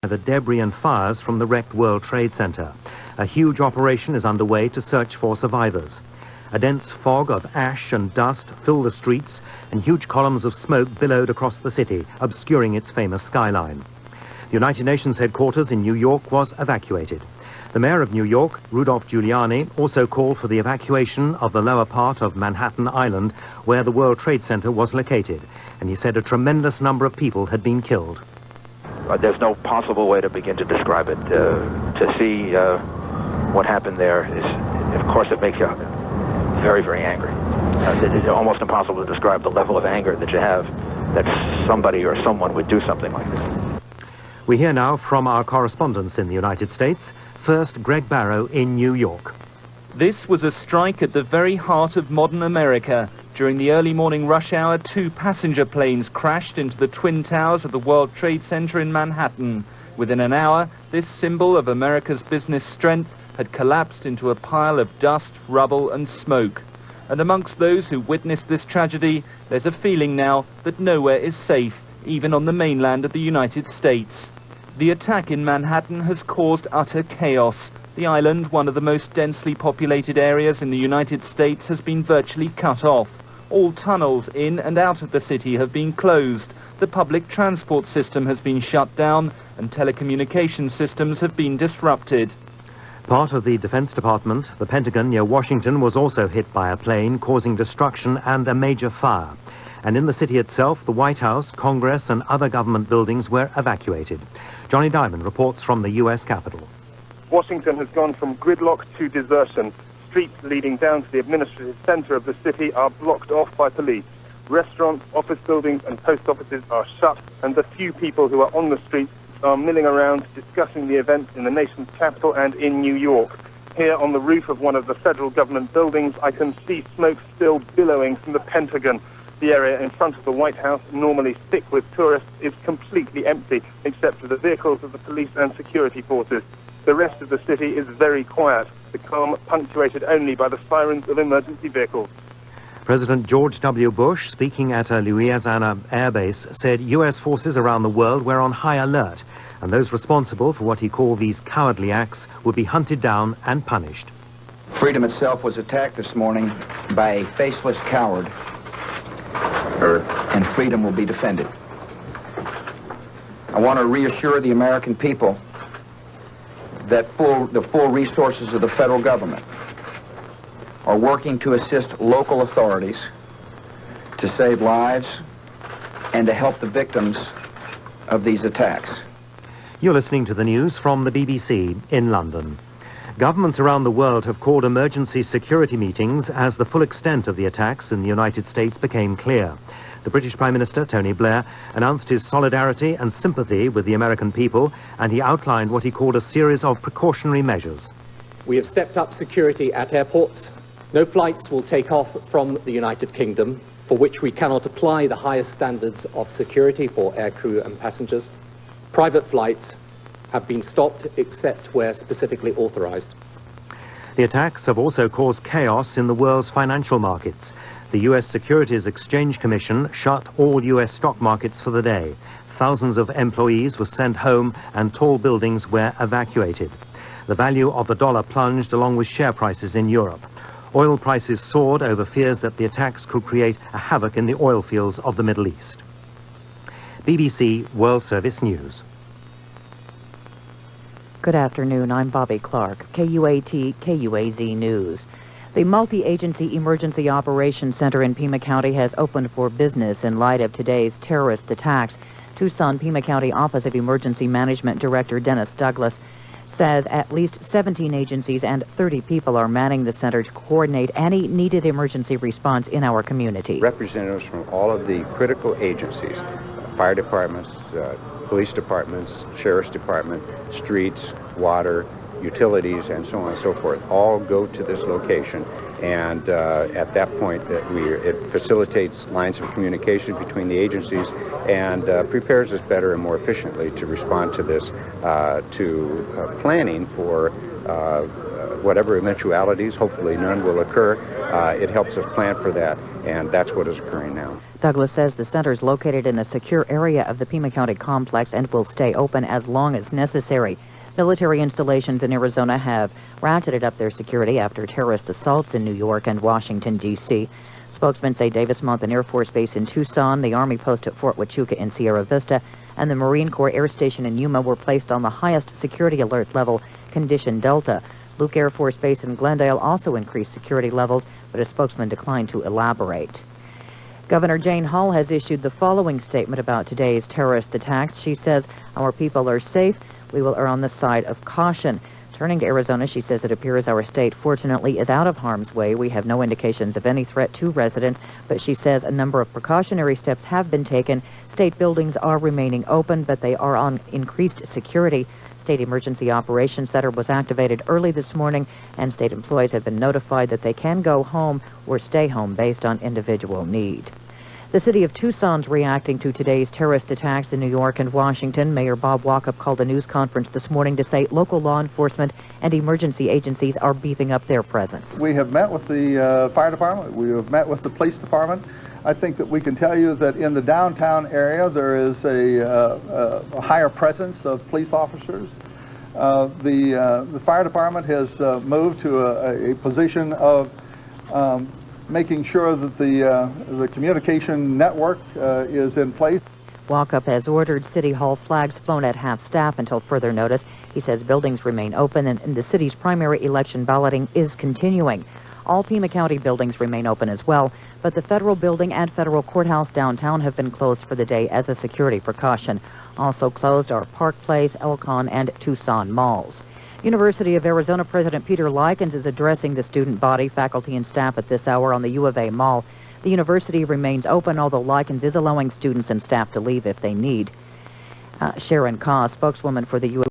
The debris and fires from the wrecked World Trade Center. A huge operation is underway to search for survivors. A dense fog of ash and dust filled the streets, and huge columns of smoke billowed across the city, obscuring its famous skyline. The United Nations headquarters in New York was evacuated. The mayor of New York, Rudolph Giuliani, also called for the evacuation of the lower part of Manhattan Island, where the World Trade Center was located, and he said a tremendous number of people had been killed. There's no possible way to begin to describe it. To see what happened there is, of course, it makes you very, very angry. It's almost impossible to describe the level of anger that you have that somebody or someone would do something like this. We hear now from our correspondents in the United States. First, Greg Barrow in New York. This was a strike at the very heart of modern America. During the early morning rush hour, 2 passenger planes crashed into the Twin Towers of the World Trade Center in Manhattan. Within an hour, this symbol of America's business strength had collapsed into a pile of dust, rubble and smoke. And amongst those who witnessed this tragedy, there's a feeling now that nowhere is safe, even on the mainland of the United States. The attack in Manhattan has caused utter chaos. The island, one of the most densely populated areas in the United States, has been virtually cut off. All tunnels in and out of the city have been closed. The public transport system has been shut down and telecommunication systems have been disrupted. Part of the Defense Department, the Pentagon near Washington, was also hit by a plane, causing destruction and a major fire. And in the city itself, the White House, Congress and other government buildings were evacuated. Johnny Diamond reports from the U.S. Capitol. Washington has gone from gridlock to desertion. Streets leading down to the administrative center of the city are blocked off by police. Restaurants, office buildings and post offices are shut, and the few people who are on the streets are milling around discussing the events in the nation's capital and in New York. Here on the roof of one of the federal government buildings, I can see smoke still billowing from the Pentagon. The area in front of the White House, normally thick with tourists, is completely empty, except for the vehicles of the police and security forces. The rest of the city is very quiet, the calm punctuated only by the sirens of emergency vehicles. President George W. Bush, speaking at a Louisiana air base, said U.S. forces around the world were on high alert, and those responsible for what he called these cowardly acts would be hunted down and punished. Freedom itself was attacked this morning by a faceless coward, and freedom will be defended. I want to reassure the American people that the full resources of the federal government are working to assist local authorities to save lives and to help the victims of these attacks. You're listening to the news from the BBC in London. Governments around the world have called emergency security meetings as the full extent of the attacks in the United States became clear. The British Prime Minister, Tony Blair, announced his solidarity and sympathy with the American people, and he outlined what he called a series of precautionary measures. We have stepped up security at airports. No flights will take off from the United Kingdom, for which we cannot apply the highest standards of security for aircrew and passengers. Private flights have been stopped except where specifically authorized. The attacks have also caused chaos in the world's financial markets. The U.S. Securities Exchange Commission shut all U.S. stock markets for the day. Thousands of employees were sent home and tall buildings were evacuated. The value of the dollar plunged along with share prices in Europe. Oil prices soared over fears that the attacks could create a havoc in the oil fields of the Middle East. BBC World Service News. Good afternoon, I'm Bobby Clark, KUAT, KUAZ News. The Multi-Agency Emergency Operations Center in Pima County has opened for business in light of today's terrorist attacks. Tucson Pima County Office of Emergency Management Director Dennis Douglas says at least 17 agencies and 30 people are manning the center to coordinate any needed emergency response in our community. Representatives from all of the critical agencies, fire departments, police departments, sheriff's department, streets, water, utilities, and so on and so forth, all go to this location. And at that point, it facilitates lines of communication between the agencies and prepares us better and more efficiently to respond to this, planning for whatever eventualities, hopefully none will occur. It helps us plan for that, and that's what is occurring now. Douglas says the center is located in a secure area of the Pima County complex and will stay open as long as necessary. Military installations in Arizona have ratcheted up their security after terrorist assaults in New York and Washington, D.C. Spokesmen say Davis Monthan Air Force Base in Tucson, the Army post at Fort Huachuca in Sierra Vista, and the Marine Corps Air Station in Yuma were placed on the highest security alert level, Condition Delta. Luke Air Force Base in Glendale also increased security levels, but a spokesman declined to elaborate. Governor Jane Hall has issued the following statement about today's terrorist attacks. She says, "Our people are safe. We will err on the side of caution." Turning to Arizona, she says it appears our state, fortunately, is out of harm's way. We have no indications of any threat to residents, but she says a number of precautionary steps have been taken. State buildings are remaining open, but they are on increased security. State Emergency Operations Center was activated early this morning, and state employees have been notified that they can go home or stay home based on individual need. The city of Tucson's reacting to today's terrorist attacks in New York and Washington. Mayor Bob Walkup called a news conference this morning to say local law enforcement and emergency agencies are beefing up their presence. We have met with the fire department. We have met with the police department. I think that we can tell you that in the downtown area there is a higher presence of police officers. The fire department has moved to a position of making sure that the communication network is in place. Walkup has ordered City Hall flags flown at half-staff until further notice. He says buildings remain open and the city's primary election balloting is continuing. All Pima County buildings remain open as well, but the federal building and federal courthouse downtown have been closed for the day as a security precaution. Also closed are Park Place, Elcon, and Tucson malls. University of Arizona President Peter Likens is addressing the student body, faculty, and staff at this hour on the U of A Mall. The university remains open, although Likens is allowing students and staff to leave if they need. Sharon Kaw, spokeswoman for the U of A